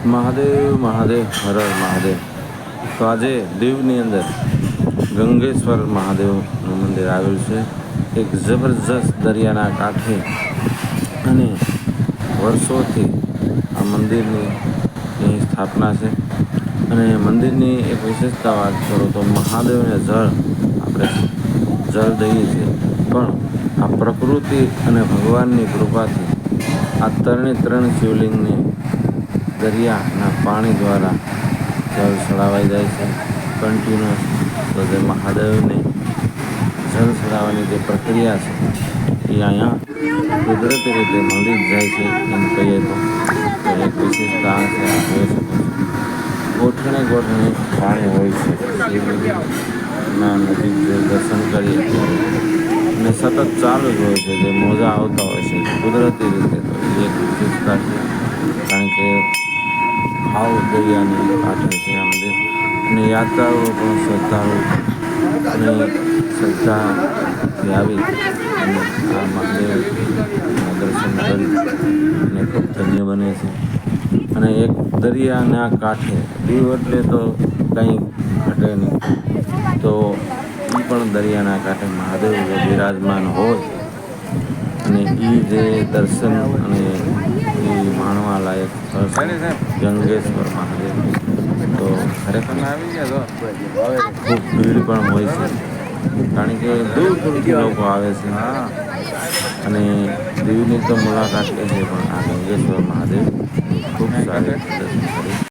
મહાદેવ મહાદેવ હર હર મહાદેવ. તો આજે દીવની અંદર ગંગેશ્વર મહાદેવનું મંદિર આવેલું છે. એક જબરજસ્ત દરિયાના કાંઠે અને વર્ષોથી આ મંદિરની અહીં સ્થાપના છે. અને મંદિરની એક વિશેષતા વાત કરું તો મહાદેવને આપણે જળ દઈએ છીએ, પણ આ પ્રકૃતિ અને ભગવાનની કૃપાથી આ ત્રણ શિવલિંગને દરિયાના પાણી દ્વારા જળ ચડાવાઈ જાય છે કન્ટિન્યુઅસ. તો જે મહાદેવને જળ ચડાવવાની જે પ્રક્રિયા છે એ અહીંયા કુદરતી રીતે મળી જ જાય છે એમ કહીએ તો એક વિશેષતા છે. આ જોઈ શકો છો, ગોઠણે ગોઠણે પાણી હોય છે શિવલિંગના નજીક જે દર્શન કરીએ અને સતત ચાલુ જ હોય છે, જે મોજા આવતા હોય છે કુદરતી રીતે. તો એ એક વિશેષતા છે, કારણ કે ભાવ દરિયાની કાંઠે છે આ મંદિર. અને યાત્રાળુઓ પણ શ્રદ્ધાળુ અને શ્રદ્ધાથી આવી અને આ મહાદેવના દર્શન કરી અને ખૂબ ધન્ય બને છે. અને એક દરિયાના કાંઠે દીવ એટલે તો કંઈ ઘટે નહીં. તો એ પણ દરિયાના કાંઠે મહાદેવ બિરાજમાન હોય અને એ જે દર્શન અને એ માણવા લાયક સ્થળ છે ગંગેશ્વર મહાદેવ. તો ખરેખર ખૂબ ભીડ પણ હોય છે, કારણ કે દૂર દૂરથી લોકો આવે છે અને દીવની તો મુલાકાત લે છે, પણ આ ગંગેશ્વર મહાદેવ ખૂબ સારી દર્શન કરી.